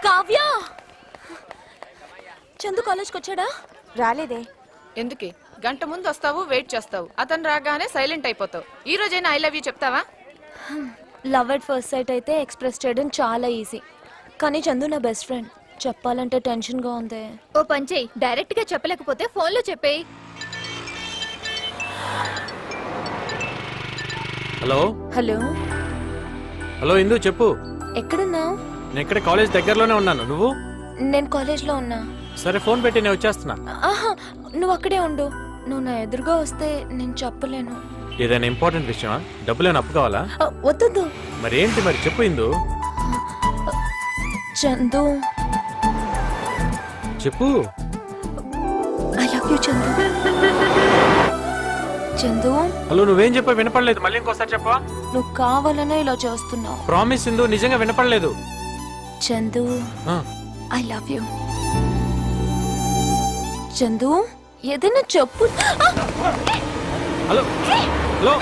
కావ్య చందు కాలేజ్కి వచ్చాడా? రాలేదే. ఎందుకే గంట ముందు వస్తావు, వెయిట్ చేస్తావు, అతను రాగానే సైలెంట్ అయిపోతావు. ఈ రోజైనా ఐ లవ్ యూ చెప్తావా? లవ్ ఎట్ ఫస్ట్ సైట్ అయితే ఎక్స్ప్రెస్ చేయడం చాలా ఈజీ, కానీ చందు నా బెస్ట్ ఫ్రెండ్, చెప్పాలంటే టెన్షన్ గా ఉంది. ఓ పని చెయ్యి, డైరెక్ట్ గా చెప్పలేకపోతే ఫోన్ లో చెప్పేయి. హలో హలో హలో ఇందు చెప్పు. ఎక్కడున్నావు? నేను ఇక్కడ కాలేజ్ దగ్గరలోనే ఉన్నాను. నువ్వు? నేను కాలేజ్ లో ఉన్నా. సరే ఫోన్ పెట్టి నేను వచ్చేస్తున్నా. ఆహా, నువ్వు అక్కడే ఉండు. నువ్వు నా ఎదురుగా వస్తే నేను చెప్పలేను. ఏదైనా ఇంపార్టెంట్ విషయమా? డబ్బులేని అప్పు కావాలా? వద్దు. మరి ఏంటి మరి చెప్పు ఇందు. చందు, చెప్పు. I love you Chandu. Chandu, hello నువ్వేం చెప్పా వినపడలేదు, మళ్ళీ ఇంకోసారి చెప్పా. నువ్వు కావాలనే ఇలా చేస్తున్నావు. ప్రామిస్ ఇందు, నిజంగా వినపడలేదు. చందు, ఆ, ఐ లవ్ యూ. చందు, ఏదైనా చెప్పు. హలో హలో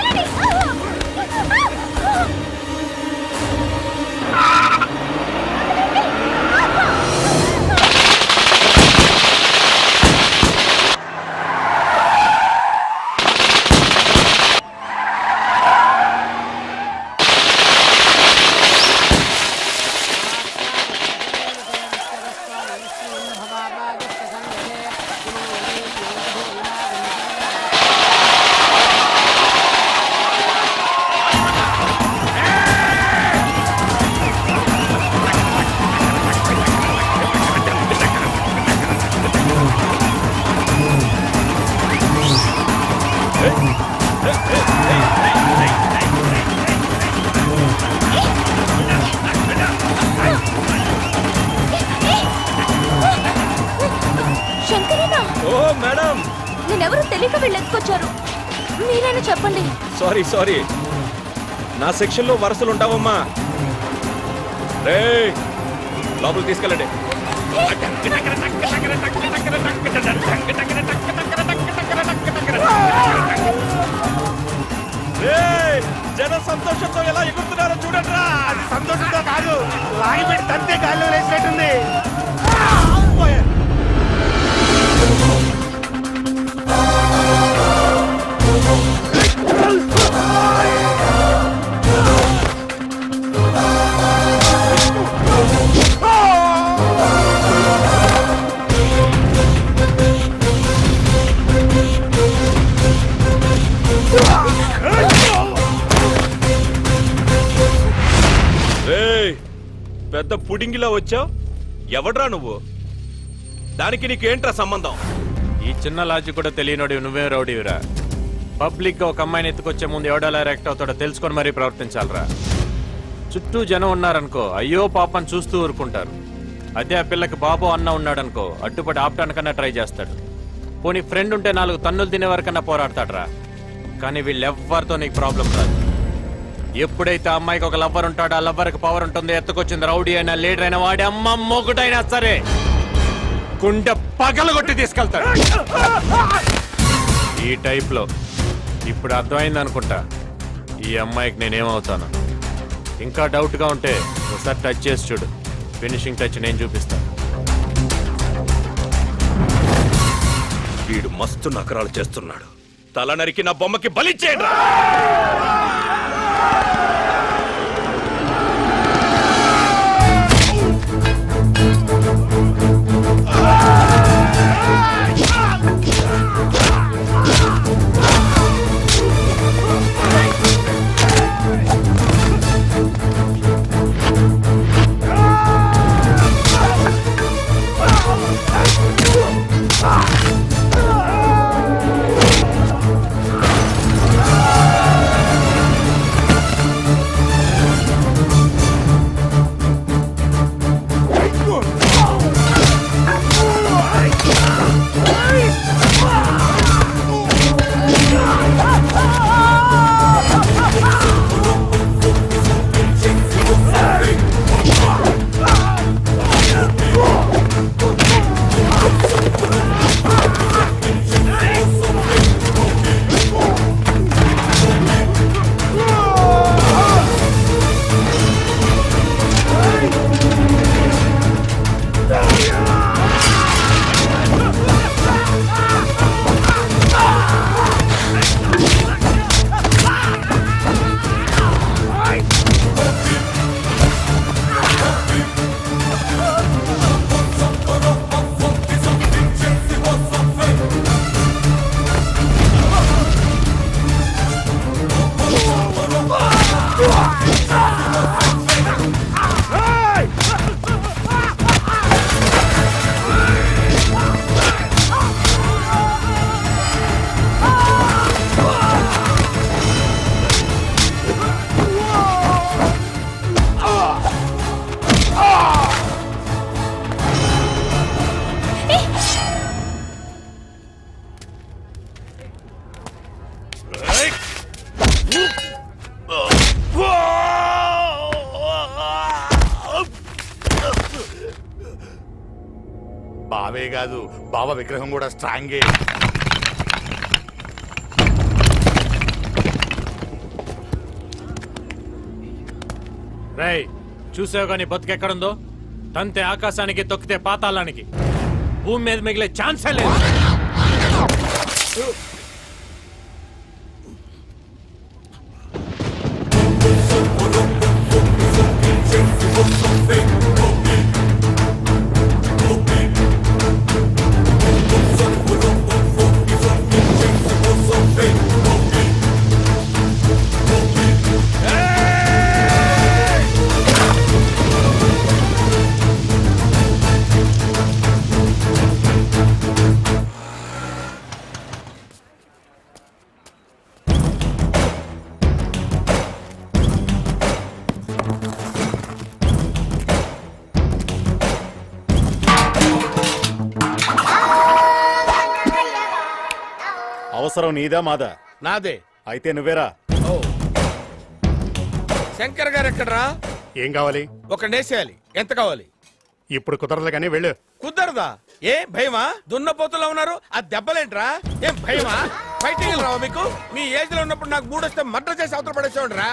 శంకరేనా? ఓ మేడం, నేనెవరో తెలియక వీళ్ళు ఎత్తుకొచ్చారు. మీరైనా చెప్పండి. సారీ నా సెక్షన్ లో వరుసలు ఉంటావమ్మా. రే లోపలికి తీసుకెళ్ళండి. జన సంతోషంతో ఎలా ఎగురుతున్నారో చూడండి రా. అది సంతోషంతో కాదు, లాగి పెట్టి తంతే గాల్లో వేసినట్టుంది. పెద్ద పుడింగిలా వచ్చావు, ఎవడ్రా నువ్వు? దానికి నీకేంట్రా సంబంధం? ఈ చిన్న లాజిక్ కూడా తెలియనోడి నువ్వే రౌడీవిరా. పబ్లిక్ గా ఒక అమ్మాయిని ఎత్తుకొచ్చే ముందు ఎవడలా రియాక్ట్ అవుతాడో తెలుసుకొని మరీ ప్రవర్తించాలరా. చుట్టూ జనం ఉన్నారనుకో, అయ్యో పాపని చూస్తూ ఊరుకుంటారు. అదే ఆ పిల్లకి బాబు అన్న ఉన్నాడనుకో, అడ్డుపడి ఆపటానికన్నా ట్రై చేస్తాడు. పోనీ ఫ్రెండ్ ఉంటే 4 తన్నులు తినే వరకన్నా పోరాడతాడరా. కానీ వీళ్ళెవ్వరితో నీకు ప్రాబ్లం రాదు. ఎప్పుడైతే అమ్మాయికి ఒక లవ్వర్ ఉంటాడో, ఆ లవ్వర్కి పవర్ ఉంటుంది. ఎత్తుకొచ్చింది రౌడీ అయినా లీడర్ అయినా వాడి అమ్మ మొగుడైనా సరే గుండె పగలగొట్టి తీసుకెళ్తాడు. ఈ టైప్ లో ఇప్పుడు అర్థమైంది అనుకుంటా ఈ అమ్మాయికి నేనేమవుతాను. ఇంకా డౌట్ గా ఉంటే ఒకసారి టచ్ చేసి చూడు. ఫినిషింగ్ టచ్ నేను చూపిస్తాను. వీడు మస్తు నకరాలు చేస్తున్నాడు. తల నరికి నా బొమ్మకి బలిచ్చేయండి. బావే కాదు బావ విగ్రహం కూడా స్ట్రాంగే. రేయ్ చూసావు కానీ బతుకెక్కడుందో? తంతే ఆకాశానికి, తొక్కితే పాతాళానికి. భూమి మీద మిగిలే ఛాన్సే లేదు. అవసరం నీదా మాదా? నాదే. అయితే నువ్వేరా. ఓ శంకర్ గారు ఎక్కడ్రా? ఏం కావాలి? ఒక నేసేయాలి. ఎంత కావాలి? ఇప్పుడు కుదరదు కానీ వెళ్ళు. కుదరదా? ఏ భయమా? దున్నపోతులా ఉన్నారు. ఆ దెబ్బలేంట్రా? ఏం భయమా? ఫైటింగ్ రావా మీకు? మీ ఏజ్ లో ఉన్నప్పుడు నాకు మూడొస్తే మర్డర్ చేసి అవతల పడేసేవాడ్రా.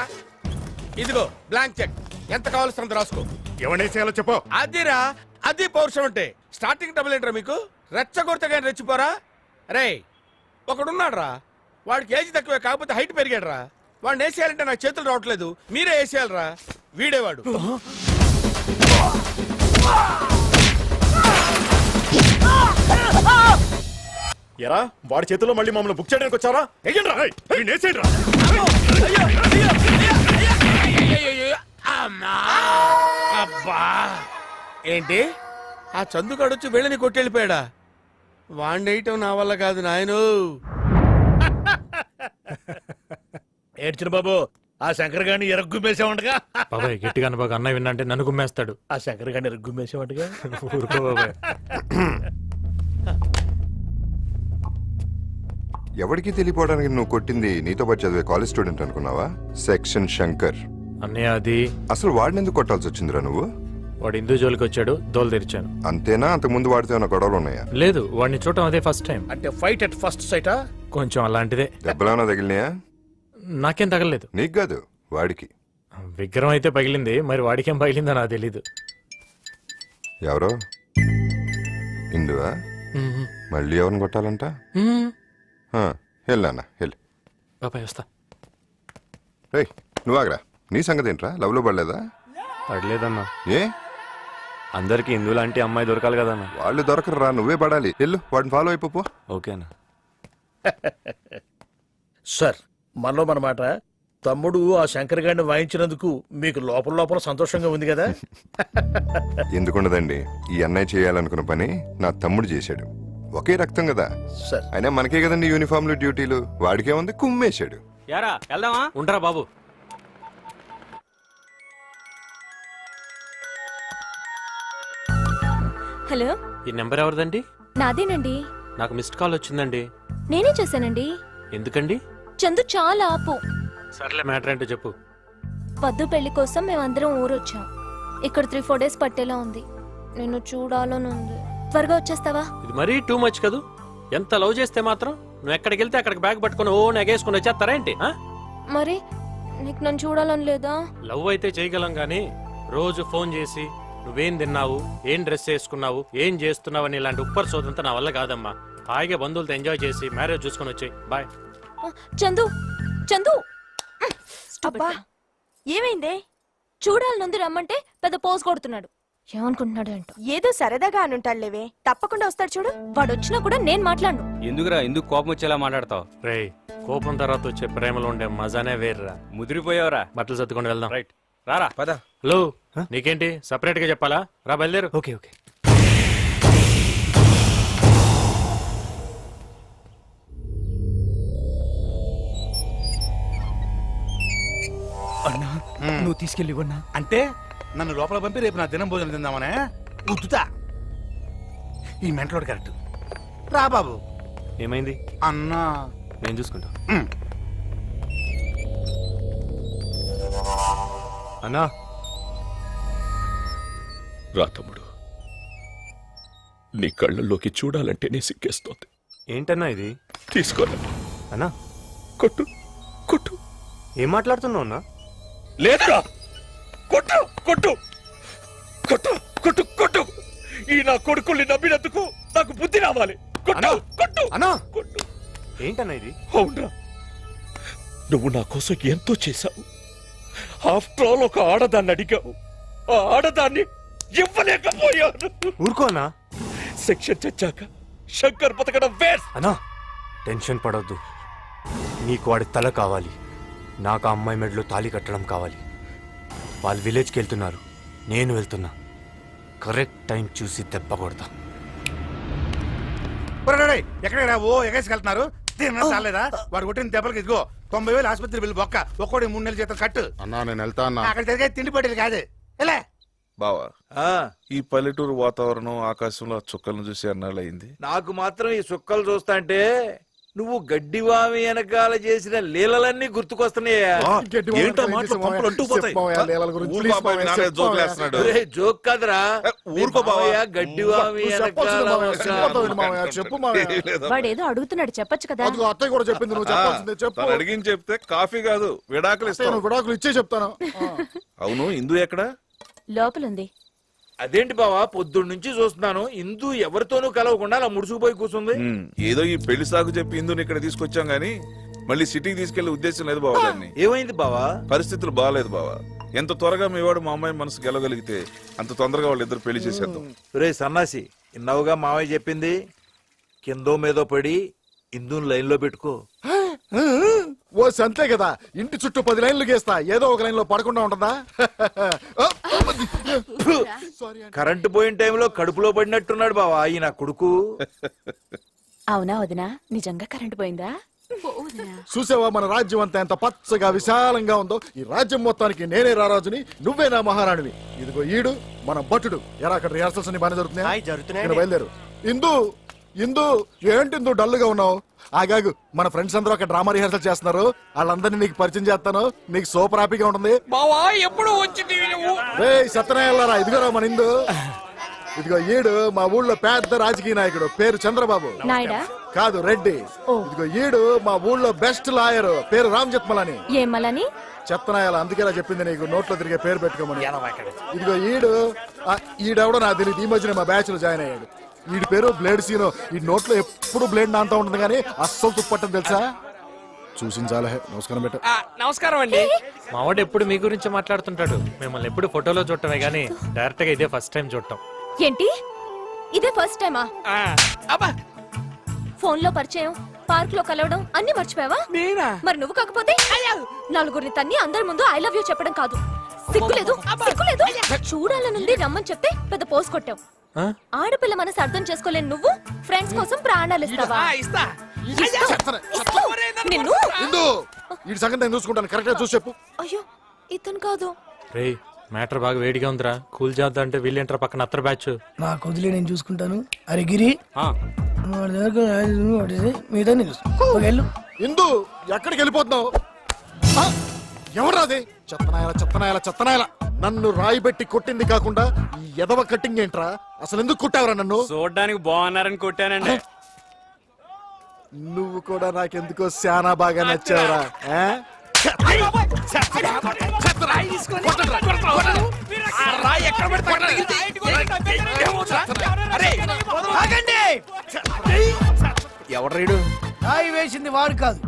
ఇదిగో బ్లాంక్ చెక్. ఎంత కావాల్సినంత రాసుకో. ఎవరిని చేయాలో చెప్పు. అదిరా, అది పౌరుషం అంటే. స్టార్టింగ్ డబుల్ ఏంట్రా మీకు? రెచ్చగొడితే కానీ రెచ్చిపోరా? రే ఒకడున్నాడు రా, వాడికి ఏజ్ తక్కువే కాకపోతే హైట్ పెరిగాడు రా. వాడిని వేసేయాలంటే నాకు చేతులు రావట్లేదు. మీరే వేసేయాలరా. వీడేవాడు. ఎరా వాడి చేతిలో మళ్ళీ మమ్మల్ని బుక్ చేయడానికి వచ్చారా? ఎయ్యండ్రా, ఏయ్, వీడిని వేసేయండ్రా. అబ్బా ఏంటి ఆ చందుగాడు వచ్చి వెళ్ళని కొట్టెళ్ళిపోయాడా? వాణ్ణేయటం నా వల్ల కాదు నాయను. ఏడ్చిన బాబు, ఆ శంకర్ గారిని ఎరగ్గుమేసావంటగా. బాబాయ్ గట్టిగా బాగా అన్నయ్య విన్నంటే నన్ను గుమ్మేస్తాడు. ఆ శంకర్ గారిని ఎరగ్గుమేసావంటగా. ఊరుకో బాబాయ్. ఎవరికి తెలియపోవడానికి నువ్వు కొట్టింది నీతో పాటు చదివే కాలేజ్ స్టూడెంట్ అనుకున్నావా? సెక్షన్ శంకర్. అన్నయ్య అది అసలు వాడిని ఎందుకు కొట్టాల్సి వచ్చిందిరా నువ్వు? వాడు హిందూ జోలికి వచ్చాడు, దోలు తెరిచాను. అంతేనా? అంతకుముందు వాడితో ఏమైనా గొడవలు ఉన్నాయా? లేదు, వాడిని చూడటం అదే ఫస్ట్ టైం. అంటే ఫైట్ అట్ ఫస్ట్ సైటా? కొంచెం అలాంటిదే. దెబ్బలేమైనా తగిలినాయా? నాకేం తగలలేదు. నీకు కాదు, వాడికి. విగ్రహం అయితే పగిలింది, మరి వాడికేం పగిలిందో నాకు తెలీదు. ఎవరో ఇందువా? మళ్ళీ ఎవరిని కొట్టాలంట? వెళ్ళానా వెళ్ళి. బాబాయ్ వస్తా. రే నువ్వు ఆగరా. నీ సంగతి ఏంట్రా? లవ్ లో పడలేదా? పడలేదన్నా. ఏ? అందరికి హిందూ లాంటి అమ్మాయి దొరకాలి కదన్నా. వాళ్ళు దొరకరురా, నువ్వే పడాలి. వెళ్ళు, వాడిని ఫాలో అయిపో. ఓకేనా? సార్ మనలో మన మాట. తమ్ముడు ఆ శంకర్ గారిని వాయించినందుకు మీకు లోపల లోపల సంతోషంగా ఉంది కదా? ఎందుకుండదండి, ఈ అన్నయ్య చేయాలనుకున్న పని నా తమ్ముడు చేశాడు. ఒకే రక్తం కదా. సార్ అయినా మనకే కదండి యూనిఫామ్లు, డ్యూటీలు. వాడికే ఉంది, కుమ్మేశాడు. యారా వెళ్దామా? ఉండరా బాబు. హలో, ఈ నెంబర్ ఎవరిదండి? నాదేనండి. నాకు మిస్డ్ కాల్ వచ్చిందండి. నేనే చేశానండి. ఎందుకండి? చందు చాలా ఆపు. సర్లే, మ్యాటర్ ఏంటో చెప్పు. పద్దు పెళ్లి కోసం మేమందరం ఊరొచ్చాం. ఇక్కడ 3-4 డేస్ పట్టేలా ఉంది. నిన్ను చూడాలని ఉంది. త్వరగా వచ్చేస్తావా? ఇది మరీ టూ మచ్ కదూ. ఎంత లవ్ చేస్తే మాత్రం నువ్వు ఎక్కడికి వెళ్తే అక్కడికి బ్యాగ్ పట్టుకుని ఓ నెగేసుకుని వచ్చేస్తారా ఏంటి? మరి నీకు నన్ను చూడాలని లేదా? లవ్ అయితే చేయగలం గానీ రోజు ఫోన్ చేసి నువ్వేం తిన్నావు, ఏం డ్రెస్ వేసుకున్నావు, ఏం చేస్తున్నావు అని ఇలాంటి ఉప్పర్ సోదంతా నా వల్ల కాదమ్మా. హాయిగా బంధువులతో ఎంజాయ్ చేసి మ్యారేజ్ చూసుకొని వచ్చాయి. బాయ్. చందు, చందు, అబ్బా ఏమైందే? చూడాలనుంది రమ్మంటే పెద్ద పోజ్ కొడుతున్నాడు. ఏమనుకుంటున్నాడు ఏంటో. ఏదో సరదాగా అనుంటాడులేవే, తప్పకుండా వస్తాడు చూడు. వాడు వచ్చినా కూడా నేను మాట్లాడను. ఎందుకురా ఎందుకు కోపం వచ్చేలా మాట్లాడతావు? రేయ్, కోపం తర్వాత వచ్చే ప్రేమలో ఉండే మజానే వేర్రా. ముదిరిపోయావరా? బట్టలు సర్దుకొని వెళ్దాం. రైట్ రారా. పద. హలో, నీకేంటి సపరేట్ గా చెప్పాలా? రా బయలుదేరు. Okay okay. అన్నా నువ్వు తీసుకెళ్ళివన్నా. అంటే నన్ను లోపల పంపి రేపు నా దినం భోజనం తిందామనే ఉత్తుతా. ఈ మెంటలోడు కరెక్ట్. రా బాబు. ఏమైంది? అన్నా నేను చూసుకుంటా. అన్నా రా తమ్ముడు. నీ కళ్ళల్లోకి చూడాలంటేనే సిగ్గేస్తోంది. ఏంటన్నా ఇది? తీసుకోరా. అన్నా కొట్టు కొట్టు. ఏం మాట్లాడుతున్నావు అన్నా? లేదురా, కొట్టు కొట్టు కొట్టు కొట్టు కొట్టు. ఈ నా కొడుకుల్ని నమ్మినందుకు నాకు బుద్ధి రావాలి. కొట్టు కొట్టు అన్నా కొట్టు. ఏంటన్నా ఇది? అవునరా, నువ్వు నా కోసం ఎంతో చేశావు. ఆఫ్టర్ ఆల్ ఒక ఆడదాన్ని అడిగావు, ఆ ఆడదాన్ని ఇవ్వలేకపోయాను. ఊరుకో అన్నా. సెక్షన్ చచ్చాక శంకర్ బతకడం వేస్ట్. అన్నా టెన్షన్ పడొద్దు. నీకు వాడి తల కావాలి, నాకు ఆ అమ్మాయి మెడలో తాళి కట్టడం కావాలి. వాళ్ళు విలేజ్కి వెళ్తున్నారు, నేను వెళ్తున్నా. కరెక్ట్ టైం చూసి దెబ్బ కొడతా. ఎక్కడ ఓ ఎగేసుకెళ్తున్నారు? తిన్నా చాలేదా? వాడు కొట్టిన దెబ్బలకి ఇదిగో 90,000 ఆసుపత్రి బిల్లు బొక్క. ఒక్కోడి 3 నెలల జీతం కట్టు. అన్నా నేను వెళ్తా అన్నా. అక్కడ తిరిగే తిండి పట్టేది కాదు. ఎలా బావా, ఈ పల్లెటూరు వాతావరణం, ఆకాశంలో చుక్కలను చూసి అన్నాళ్ళయింది. నాకు మాత్రం ఈ సుక్కలు చూస్తాంటే నువ్వు గడ్డివామి వెనకాల చేసిన లీలలన్నీ గుర్తుకొస్తున్నాయా? ఏంటా మాటలు పంపలు అంటుకుపోతాయి? ఊరు బాబాయ్ మీ నాన్న జోకులేస్తున్నాడు. ఒరేయ్, జోక్ కాదురా. ఊరుకో బావా. గడ్డివామి వెనకాల వాడేదో అడుగుతున్నాడు, చెప్పొచ్చు కదా. అత్తయ్య కూడా చెప్పింది, నువ్వు చెప్పాల్సిందే చెప్పు. తను అడిగింది చెప్తే కాఫీ కాదు విడాకులు ఇస్తాను. విడాకులు ఇచ్చే చెప్తాను. అవును, ఇందు ఎక్కడ? లోపలుంది. అదేంటి బావా, పొద్దున్న నుంచి చూస్తున్నాను ఇందు ఎవరితోనూ కలవకుండా అలా ముడుచుకుపోయి కూర్చుంది. ఏదో ఈ పెళ్లి సాగు చెప్పి ఇందుని ఇక్కడ తీసుకొచ్చాం గానీ మళ్ళీ సిటీకి తీసుకెళ్లే ఉద్దేశం లేదు బావా. దాన్ని ఏమైంది బావా? పరిస్థితులు బాగాలేదు బావా. ఎంత త్వరగా మీ వాడు మా అమ్మాయి మనసు గెలవగలిగితే అంత తొందరగా వాళ్ళిద్దరు పెళ్లి చేసేద్దాం. రే సన్నాసి, ఇన్నావుగా మావయ్య చెప్పింది. కిందో మీదో పడి ఇందుని లైన్ లో పెట్టుకో. ఓ సంతే కదా, ఇంటి చుట్టూ 10 లైన్లు గీస్తా, ఏదో ఒక లైన్ లో పడకుండా ఉంటుందా? కరెంటు పోయిన టైంలో కడుపులో పడినట్టున్నాడు బావా ఈ నా కొడుకు. అవునా వదినా, నిజంగా కరెంట్ పోయిందా? చూసావా మన రాజ్యం అంతా ఎంత పచ్చగా విశాలంగా ఉందో. ఈ రాజ్యం మొత్తానికి నేనే రారాజుని, నువ్వే నా మహారాణివి. ఇదిగో ఈడు మన భటుడు. ఎరా అక్కడ రిహార్సల్స్ అన్ని బాగానే జరుగుతున్నాయి? బయలుదేరు. ఇందు ఇందు, ఏంటి ఇందు డల్ గా ఉన్నావు? ఆగాగు, మన ఫ్రెండ్స్ అందరూ అక్కడ డ్రామా రిహార్సల్ చేస్తున్నారు. వాళ్ళందరినీ నీకు పరిచయం చేస్తాను. నీకు సూపర్ హ్యాపీగా ఉంటుంది. సత్యనారాయణ, ఇదిగోరా మన ఇందు. ఇదిగో ఈడు మా ఊళ్ళో పెద్ద రాజకీయ నాయకుడు, పేరు చంద్రబాబు. నాయుడా? కాదు, రెడ్డి. ఇదిగో ఈడు మా ఊళ్ళో బెస్ట్ లాయర్, పేరు రామ్ జత్మలని. ఏమలని? చెత్తనాయాల, అందుకే ఇలా చెప్పింది నీకు, నోట్లో తిరిగే పేరు పెట్టుకోమని. ఇదిగో ఈడెవడో నాకు తెలియదు, ఈ మధ్యన మా బ్యాచ్ లో జాయిన్ అయ్యాడు. వీడి పేరు బ్లేడ్ సీను. ఈ నోట్లో ఎప్పుడు బ్లేడ్ నాంతా ఉంటుంది కానీ అస్సలు తుప్పట్టం తెలుసా? చూసించాలే. నమస్కారం పెట్ట. నమస్కారం అండి. మావాడు ఎప్పుడు మీ గురించి మాట్లాడుతుంటాడు. మిమ్మల్ని ఎప్పుడు ఫోటోలో చూడటమే గానీ డైరెక్ట్ గా ఇదే ఫస్ట్ టైం చూడటం. ఏంటి, ఇదే ఫస్ట్ టైమా? ఫోన్ లో పరిచయం, పార్క్ లో కలవడం అన్ని మర్చిపోయావా? మరి నువ్వు కాకపోతే నలుగురిని తన్ని అందరి ముందు ఐ లవ్ యూ చెప్పడం కాదు. సిగ్గులేదు, సిగ్గులేదు. చూడాలనుంది రమ్మని చెప్తే పెద్ద పోస్ కొట్టావు. ఆడపిల్ల మనసు అర్థం చేసుకోలేని నువ్వు ఫ్రెండ్స్ కోసం ప్రాణాలు ఇస్తావా? నిన్ను ఈ సంగతి నేను చూసుకుంటాను. కరెక్ట్ గా చూసి చెప్పు. అయ్యో, ఇతను కాదు. రే, మ్యాటర్ బాగా వేడిగా ఉందిరా. కూల్ చేద్దాం అంటే వీళ్ళేంటారా పక్కన అత్తర బ్యాచ్. నాకు వదిలే, నేను చూసుకుంటాను. అరే గిరి, ఇందు ఎక్కడికి వెళ్ళిపోతున్నావు? ఎవరాది? చెత్తనాయాల చెత్తనాయాల చెత్తనాయాల. నన్ను రాయి పెట్టి కొట్టింది కాకుండా ఈ ఎదవ కట్టింగ్ ఏంట్రా? అసలు ఎందుకు కొట్టావురా నన్ను? చూడడానికి బాగున్నారని కొట్టానండి. నువ్వు కూడా నాకెందుకో శానా బాగా నచ్చావురా. ఎవడ్రీడు? రాయి వేసింది వాడు కాదు,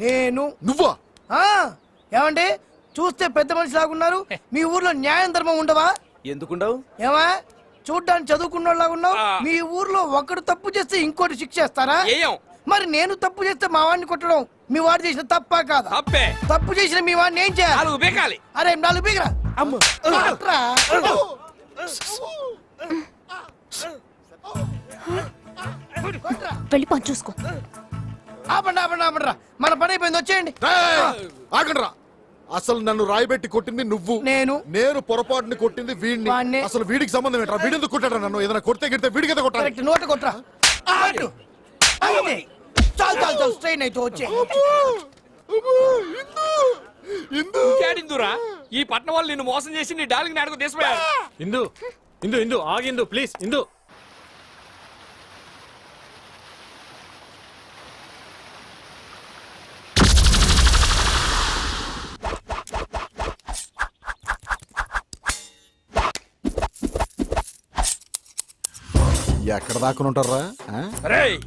నేను. నువ్వా? ఏమండి, చూస్తే పెద్ద మనిషి లాగున్నారు. మీ ఊర్లో న్యాయం ధర్మం ఉండవా? ఎందుకుండవు? ఏమా, చూడ్డానికి చదువుకున్నోళ్ళగా ఉన్నావు. మీ ఊర్లో ఒకడు తప్పు చేస్తే ఇంకోటి శిక్ష చేస్తారా? మరి నేను తప్పు చేస్తే మా వాడిని కొట్టడం మీ వాడు చేసిన తప్పా కాదా? తప్పు చేసిన మీ వాడిని ఏం చేయాలి? అరే 4 బీగరా. వెళ్ళి పని చూసుకో. ఆపండి, మన పని అయిపోయింది, వచ్చేయండి. ఆగండ్రా. అసలు నన్ను రాయిబెట్టి కొట్టింది నువ్వు, నేను పొరపాటుని కొట్టింది వీడిని. అసలు వీడికి సంబంధం ఏంట్రా? వీడెందుకు కొట్టాడా నన్ను? ఏదైనా కొడితే గిడితే వీడికి ఎంత కొట్టాలి? నోట కొట్రా. చాలు స్ట్రెయిన్ అయితే వచ్చే. ఇందురా, ఈ పట్నం వాళ్ళు నిన్ను మోసం చేసి నీ darling నాడుకు తీసిపోయారు. Indu Indu Indu ఆగిందు please. ఇందు ఎక్కడ దాక్కుని ఉంటారా రేయ్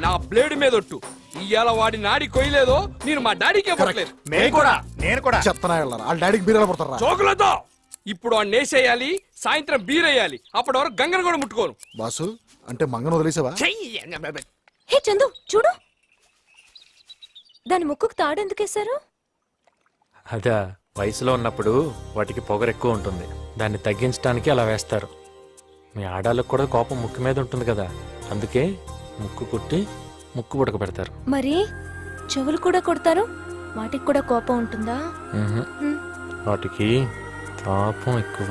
నా బ్లేడ్ మీద ఒట్టు ఇవాళ వాడి నాడి కొయ్యలేదో నేను మా డాడీకే పట్టలేదు నేను కూడా చెప్తానా వెళ్ళారా వాళ్ళ డాడీకి బీరాలు పడతారా చోకులతో ఇప్పుడు వాడిని వేసేయాలి సాయంత్రం బీరేయాలి అప్పటి వరకు గంగను కూడా ముట్టుకోను బాసు అంటే మంగను వదిలేసావా హే చందు చూడు దాని ముక్కుకు తాడెందుకేశారు? అదా వయసులో ఉన్నప్పుడు వాటికి పొగరు ఎక్కువ ఉంటుంది, దాన్ని తగ్గించడానికి అలా వేస్తారు. మీ ఆడాళ్ళకు కూడా కోపం ముక్కు మీద ఉంటుంది కదా, అందుకే ముక్కు కుట్టి ముక్కు పుడక పెడతారు. మరి చెవులు కూడా కొడతారు, వాటికి కూడా కోపం ఉంటుందా? హ్మ్. వాటికి తాపం ఎక్కువ.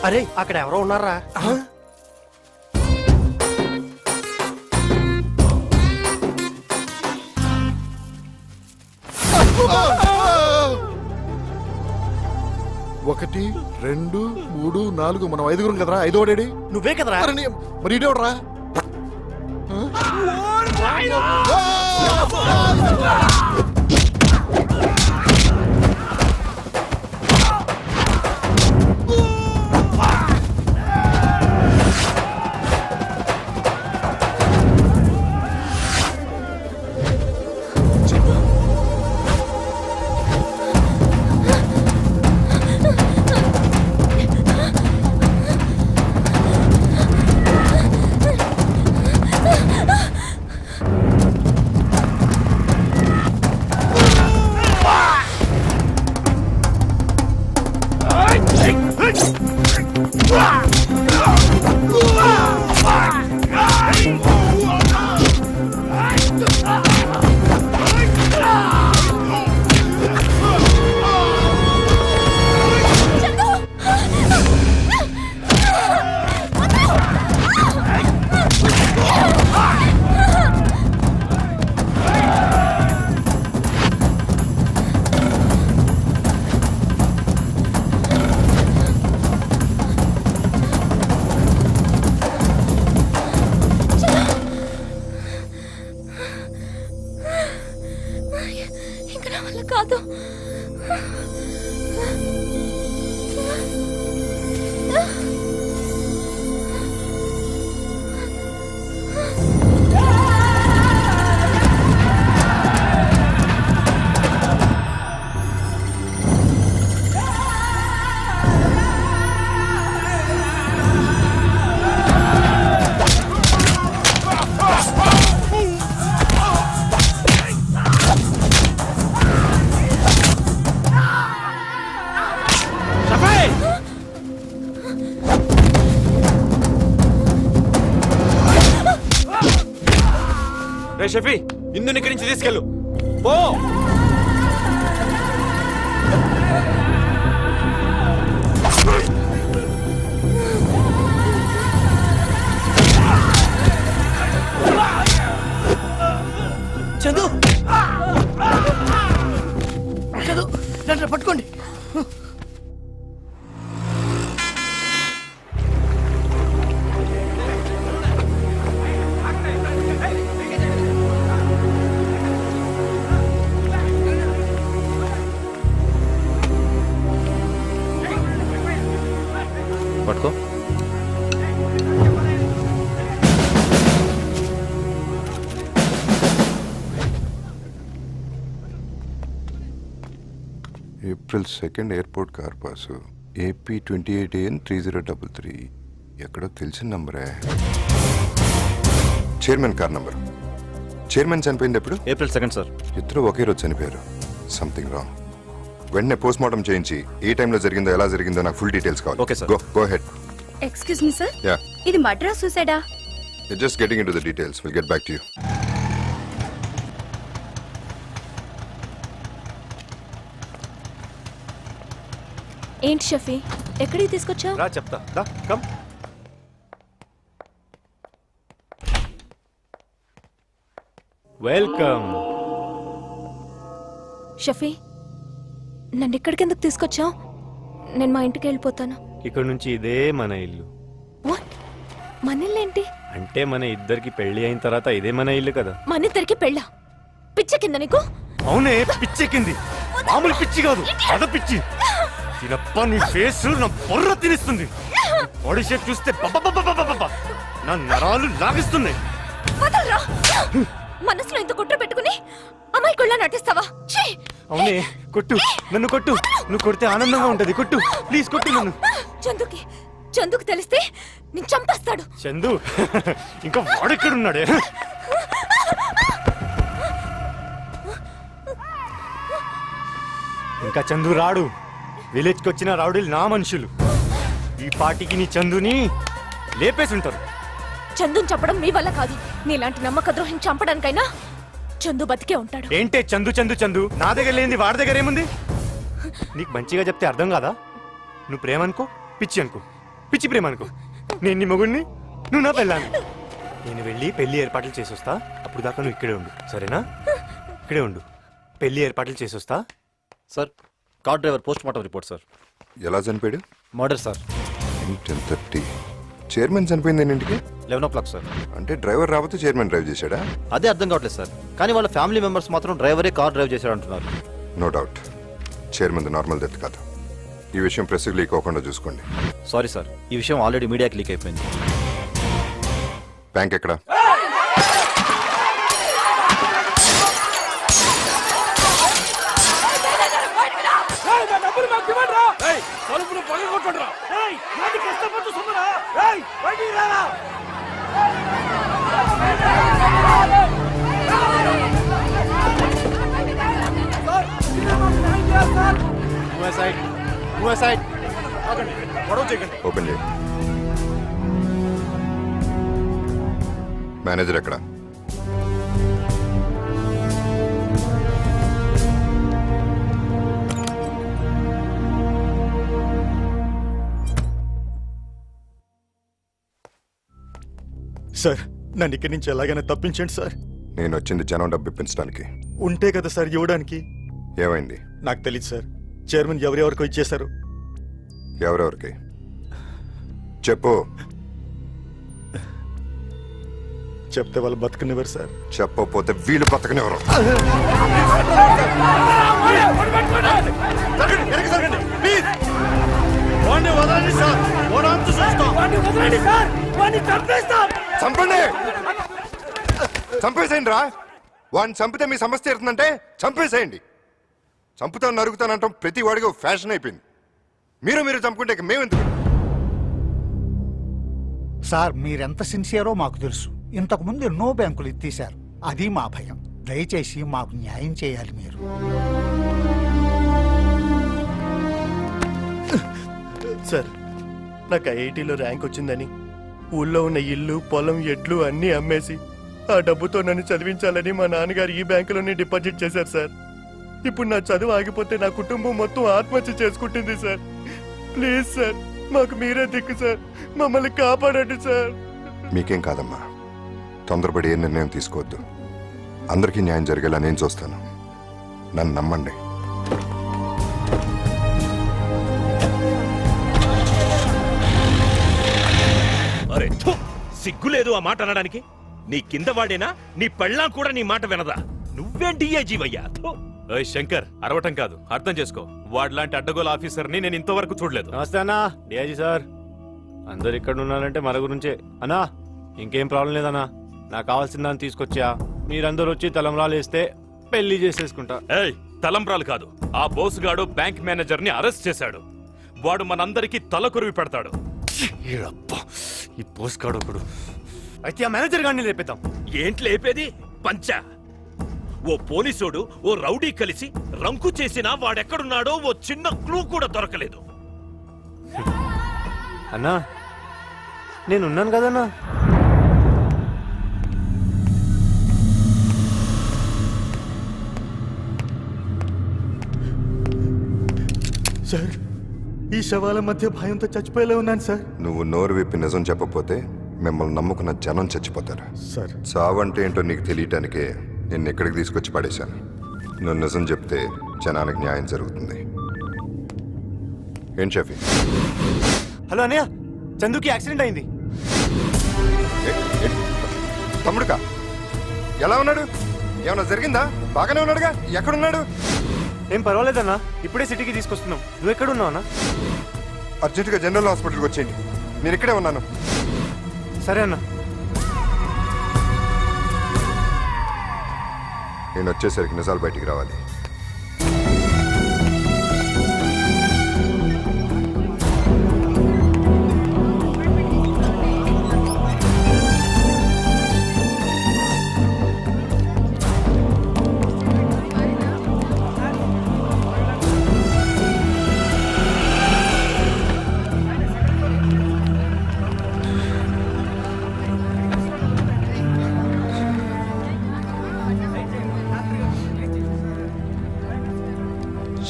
అరే అక్కడ ఎవరో ఉన్నారా? ఒకటి 2 3 4 మనం 5గురం కదరా, 5వ డాడీ నువ్వే కదరా? మరి ఇదేవడరా? ఇంకా నా వల్ల కాదు. రే షఫీ, ఇందుని ఇక్కడి నుంచి తీసుకెళ్ళు పో. చందు చందు రండి పట్టుకోండి. పట్టుకో. April 2nd airport car pass AP 28AN 3033. ఎక్కడో తెలిసిన నంబరే. Chairman car number. చైర్మన్ చనిపోయింది ఎప్పుడు? April 2nd sir. ఇద్దరు ఒకే రోజు చనిపోయారు. Something wrong. వెంటనే పోస్ట్ మార్టం చేయించి ఏ టైంలో జరిగిందో ఎలా జరిగిందో నాకు ఫుల్ డీటెయిల్స్ కావాలి. Okay sir. Go ahead. Excuse me sir, ya, ఇది మద్రాస్ సూసైడా? Just getting into the details. Will get back to you. ఏంటి షఫీ, ఎక్కడికి తీసుకొచ్చావు? రా చెప్తా. దా కమ్. వెల్కమ్. షఫీ, నన్ను ఇక్కడికి ఎందుకు తీసుకొచ్చావు? నేను మా ఇంటికి వెళ్ళిపోతాను. ఇక్కడ నుంచి ఇదే మన ఇల్లు. వాట్? మన ఇల్లేంటి? అంటే మన ఇద్దరికి పెళ్లి అయిన తర్వాత ఇదే మన ఇల్లు కదా. మన ఇద్దరికి పెళ్ళా? పిచ్చ కింద నీకు? అవునే, పిచ్చెక్కింది. మామూలు పిచ్చి కాదు అద పిచ్చి తినప్ప నీ ఫేస్ నా బొర్ర తినిస్తుంది బాడీ షేప్ చూస్తే బబ్బబ్బబ్బబ్బబ్బబ్బ. నా నరాలు లాగిస్తున్నాయి. వదలరా. మనసులో ఇంత కుట్ర పెట్టుకుని అమాయకుల్లా నటిస్తావా? ఛీ! అవునే కొట్టు, నన్ను కొట్టు. నువ్వు కొడితే ఆనందంగా ఉంటది. కొట్టు ప్లీజ్, కొట్టు నన్ను. చందుకి తెలిస్తే నేను చంపేస్తాడు. చందు ఇంకా వాడెక్కడున్నాడే? ఇంకా చందు రాడు. విలేజ్కి వచ్చిన రౌడీలు నా మనుషులు. ఈ పార్టీకి నీ చందుని లేపేసి ఉంటారు. చందుని చంపడం మీ వల్ల కాదు. నీలాంటి నమ్మక ద్రోహిని చంపడానికైనా చందు బతికే ఉంటాడు. ఏంటే చందు చందు చందు? నా దగ్గర లేనిది వాడి దగ్గర ఏముంది? నీకు మంచిగా చెప్తే అర్థం కాదా? నువ్వు ప్రేమ అనుకో, పిచ్చి అనుకో. పిచ్చి ప్రేమ అనుకో. నేను నీ మొగుడిని, నువ్వు నా పెళ్ళాను. నేను వెళ్ళి పెళ్లి ఏర్పాట్లు చేసొస్తా. అప్పుడు దాకా నువ్వు ఇక్కడే ఉండు, సరేనా? ఇక్కడే ఉండు. పెళ్లి ఏర్పాట్లు చేసొస్తా. Sir, car driver post mortem report sir. ఎలా చనిపోయాడు? Murder sir. 10:30. చైర్మన్ చనిపోయింది ఎన్నింటికి? 11 o'clock సార్. అంటే డ్రైవర్ రాకపోతే చైర్మన్ డ్రైవ్ చేశాడా? అదే అర్థం కావట్లేదు సార్. కానీ వాళ్ళ ఫ్యామిలీ మెంబర్స్ మాత్రం డ్రైవరే కార్ డ్రైవ్ చేశాడు అంటున్నారు. No doubt. Chairman normal death కాదు. ఈ విషయం ప్రెస్ లీక్ అవ్వకుండా చూసుకోండి. సారీ సార్, ఈ విషయం ఆల్రెడీ మీడియాకి లీక్ అయిపోయింది. బ్యాంక్ ఎక్కడ? తలుపులు పగ కొట్టండి. ఓపెన్ చేయి. మేనేజర్ ఎక్కడ? సార్, నన్ను ఇక్కడి నుంచి ఎలాగైనా తప్పించండి సార్. నేను వచ్చింది జనం డబ్బు ఇప్పించడానికి. ఉంటే కదా సార్ ఇవ్వడానికి. ఏమైంది? నాకు తెలియదు సార్. చైర్మన్ ఎవరెవరికో ఇచ్చేశారు. ఎవరెవరికి చెప్పు. చెప్తే వాళ్ళు బతుకునివ్వరు సార్. చెప్పకపోతే వీళ్ళు బతకనివ్వరు. చంపండి, చంపేసేయండి రా. వాడిని చంపితే మీ సమస్య తీరుతుందంటే చంపేసేయండి. చంపుతాను నరుగుతానంటాం ప్రతి వాడికి ఫ్యాషన్ అయిపోయింది. మీరు చంపుకుంటే మేమెందుకు? సార్, మీరెంత సిన్సియరో మాకు తెలుసు. ఇంతకు ముందు ఎన్నో బ్యాంకులు ఎత్తేశారు. అది మా భయం. దయచేసి మాకు న్యాయం చేయాలి మీరు. సార్, నాకు ఐఐటీలో ర్యాంక్ వచ్చిందని ఊళ్ళో ఉన్న ఇల్లు, పొలం, ఎడ్లు అన్నీ అమ్మేసి ఆ డబ్బుతో నన్ను చదివించాలని మా నాన్నగారు ఈ బ్యాంకులోనే డిపాజిట్ చేశారు సార్. ఇప్పుడు నా చదువు ఆగిపోతే నా కుటుంబం మొత్తం ఆత్మహత్య చేసుకుంటుంది సార్. ప్లీజ్ సార్, మాకు మీరే దిక్కు సార్. మమ్మల్ని కాపాడండి సార్. మీకేం కాదమ్మా, తొందరపడి ఏ నిర్ణయం తీసుకోవద్దు. అందరికీ న్యాయం జరిగేలా నేను చూస్తాను. నన్ను నమ్మండి. అరే థు, సిగ్గులేదు ఆ మాట అనడానికి? నీ కింద వాడేనా? నీ పెళ్ళాం కూడా నీ మాట వినదా? నువ్వేం డిఐజీవయ్యా? ఓయ్ శంకర్, అరవటం కాదు, అర్థం చేసుకో. వాడిలాంటి అడ్డగోల ఆఫీసర్ని నేను ఇంతవరకు చూడలేదు. నమస్తే అన్నా, డిఐజీ సార్. అందరు ఇక్కడ ఉన్నారంటే మన గురించే. అన్నా, ఇంకేం ప్రాబ్లం లేదన్నా. నాకు కావాల్సిన దాన్ని తీసుకొచ్చా. మీరందరూ వచ్చి తలంబ్రాలు వేస్తే పెళ్లి చేసేసుకుంటా. ఏయ్, తలంబ్రాలు కాదు, ఆ బోసుగాడు బ్యాంక్ మేనేజర్ ని అరెస్ట్ చేశాడు. వాడు మనందరికీ తలకొరివి పెడతాడు. ఈ పోస్కాడు ఒకడు. అయితే ఆ మేనేజర్ గారిని లేపేద్దాం. ఏంటి లేపేది? పంచా. ఓ పోలీసోడు ఓ రౌడీ కలిసి రంకు చేసినా వాడెక్కడున్నాడో ఓ చిన్న క్లూ కూడా దొరకలేదు. అన్నా, నేనున్నాను కదన్నా. సార్, ఈ శవాల మధ్య భయంతో చచ్చిపోయేలా ఉన్నాను సార్. నువ్వు నోరు విప్పి నిజం చెప్పకపోతే మిమ్మల్ని నమ్ముకున్న జనం చచ్చిపోతారు సార్. చావంటే ఏంటో నీకు తెలియటానికే నిన్ను ఇక్కడికి తీసుకొచ్చి పడేశాను. నువ్వు నిజం చెప్తే జనానికి న్యాయం జరుగుతుంది. ఏం షఫీ? హలో అన్నయ్య, చందుకి యాక్సిడెంట్ అయింది. తమ్ముడుకా? ఎలా ఉన్నాడు? ఏమన్నా జరిగిందా? బాగానే ఉన్నాడుగా? ఎక్కడున్నాడు? ఏం పర్వాలేదన్నా, ఇప్పుడే సిటీకి తీసుకొస్తున్నాం. నువ్వు ఎక్కడున్నావు అన్నా? అర్జెంటుగా జనరల్ హాస్పిటల్కి వచ్చేయండి. నేను ఇక్కడే ఉన్నాను. సరే అన్నా. నేను వచ్చేసరికి నిజాలు బయటికి రావాలి.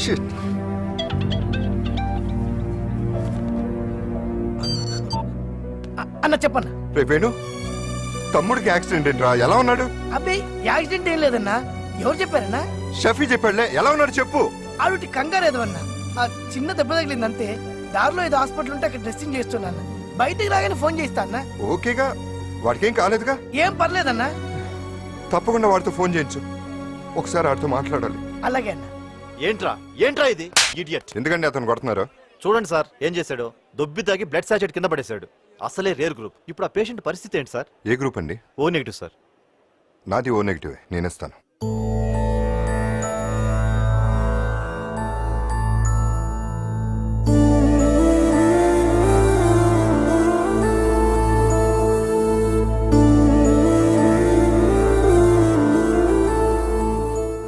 Shit. అన్న చెప్పన్నా. రేపేను తమ్ముడికి యాక్సిడెంట్ ఏంట్రా? ఎలా ఉన్నాడు? అబ్బాయి యాక్సిడెంట్ ఏం లేదన్నా. ఎవరు చెప్పారన్నా? షఫీ చెప్పాడులే. ఎలా ఉన్నాడు చెప్పు. ఆవిటి కంగారు ఏదో అన్నా. ఆ చిన్న దెబ్బ తగిలింది అంతే. దారిలో ఏదో హాస్పిటల్ ఉంటే అక్కడ డ్రెస్సింగ్ చేస్తున్నాను. బయటికి రాగానే ఫోన్ చేస్తా అన్నా. ఓకేగా, వాడికేం కాలేదుగా? ఏం పర్లేదన్నా. తప్పకుండా వాడితో ఫోన్ చేయించు. ఒకసారి వాడితో మాట్లాడాలి. అలాగే అన్నా. ఏంట్రా ఇది ఇడియట్? ఎందుకంటే అతను కొడుతున్నారు. చూడండి సార్ ఏం చేశాడు. దొబ్బి తాగి బ్లడ్ సాచెట్ కింద పడేశాడు. అసలే రేర్ గ్రూప్. ఇప్పుడు ఆ పేషెంట్ పరిస్థితి ఏంటి సార్? ఏ గ్రూప్ అండి? O negative sir. నాది ఓ నెగిటివ్. నేనేస్తాను.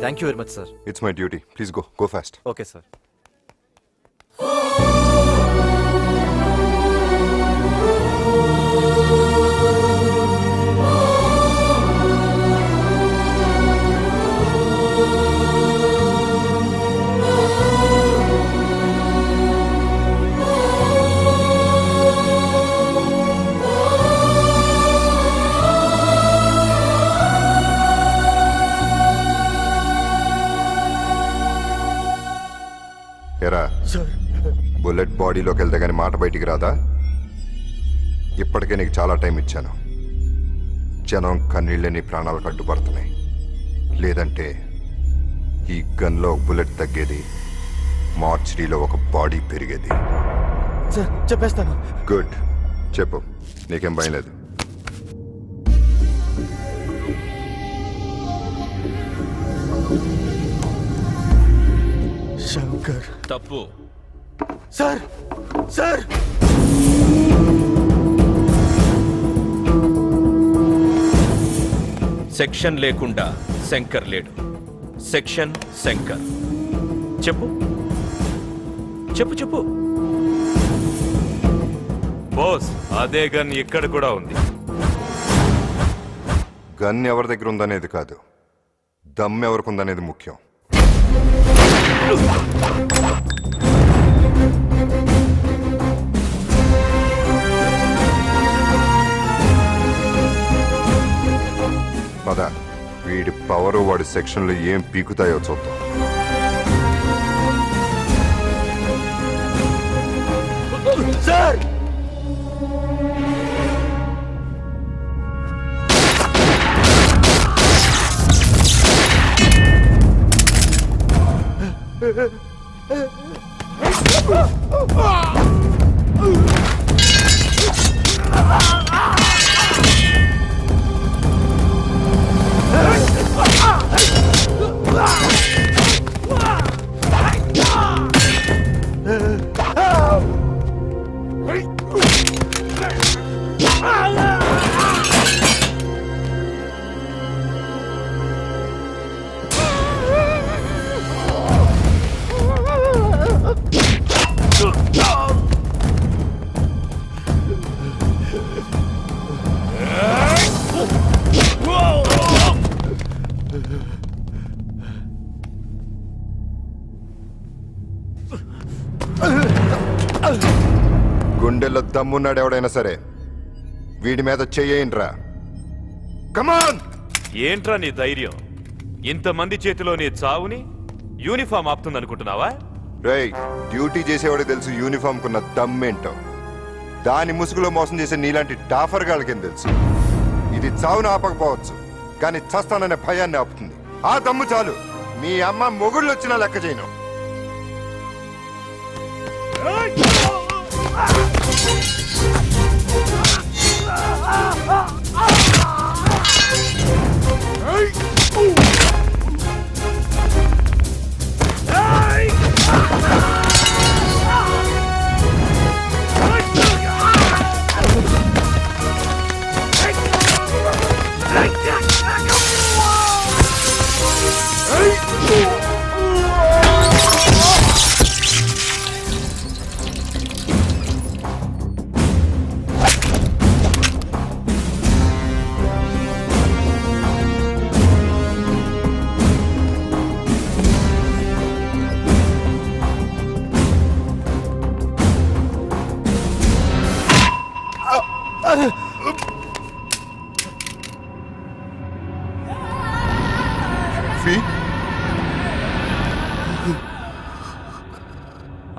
Thank you very much sir. It's my duty. Please go fast. Okay sir. ఎరా, బుల్లెట్ బాడీలోకి వెళ్తే కానీ మాట బయటికి రాదా? ఇప్పటికే నీకు చాలా టైం ఇచ్చాను. జనం కన్నీళ్ళే నీ ప్రాణాలకు అడ్డుపడుతున్నాయి. లేదంటే ఈ గన్లో ఒక బుల్లెట్ తగ్గేది, మార్చరీలో ఒక బాడీ పెరిగేది. చెప్పేస్తాను. గుడ్, చెప్పు. నీకేం భయం లేదు. శంకర్ తప్పు. సార్. సార్ సెక్షన్ లేకుండా శంకర్ లేడు. సెక్షన్ శంకర్. చెప్పు చెప్పు చెప్పు. బాస్, అదే గన్ ఇక్కడ కూడా ఉంది. గన్ ఎవరి దగ్గర ఉందనేది కాదు, దమ్ ఎవరికి ఉందనేది ముఖ్యం. పద, వీడి పవర్ వాడి సెక్షన్లో ఏం పీకుతాయో చూద్దాం. సార్. గుండెల్లో దమ్మున్నాడు ఎవడైనా సరే వీడి మీద చెయ్యండ్రా. కమాన్. ఏంట్రా నీ ధైర్యం? ఇంతమంది చేతిలో నీ చావుని యూనిఫామ్ ఆపుతుందనుకుంటున్నావా? రేయ్, డ్యూటీ చేసేవాడు తెలుసు యూనిఫామ్ కున్న దమ్మేంటో. దాని ముసుగులో మోసం చేసే నీలాంటి డాఫర్ గాళ్ళకేం తెలుసు? ఇది చావును ఆపకపోవచ్చు, కానీ చస్తాననే భయాన్ని ఆపుతుంది. ఆ దమ్ము చాలు మీ అమ్మ మొగుళ్ళు వచ్చినా లెక్క చేయను.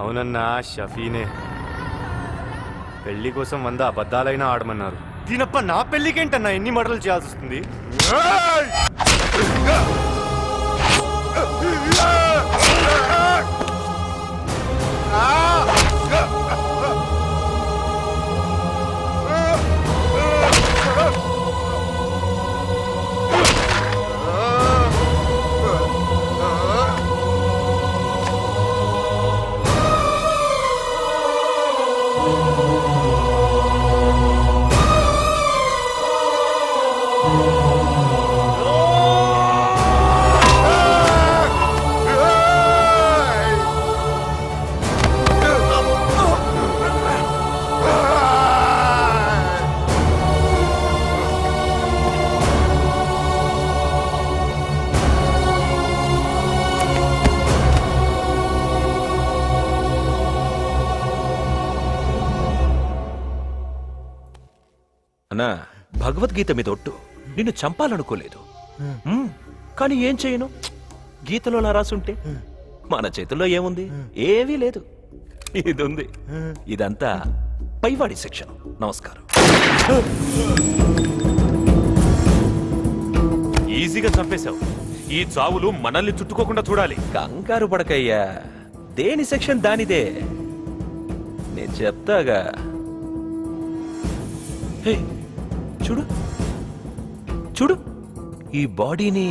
అవునన్నా, షఫీనే. పెళ్లి కోసం 100 అబద్ధాలైనా ఆడమన్నారు. దీనప్ప నా పెళ్లికేంటన్నా ఎన్ని మడలు చేయాల్సి వస్తుంది? అన్నా, భగవద్గీత మీద ఒట్టు, నిన్ను చంపాలనుకోలేదు. కానీ ఏం చేయను, గీతలో అలా రాసుంటే మన చేతుల్లో ఏముంది? ఏమీ లేదు. ఇది ఉంది. ఇదంతా పైవాడి శిక్షణ. నమస్కారం. ఈజీగా చంపేశావు. ఈ చావులు మనల్ని చుట్టుకోకుండా చూడాలి. కంగారు పడకయ్యా, దేని సెక్షన్ దానిదే. నేను చెప్తాగా. హే, చూడు చూడు, ఈ బాడీని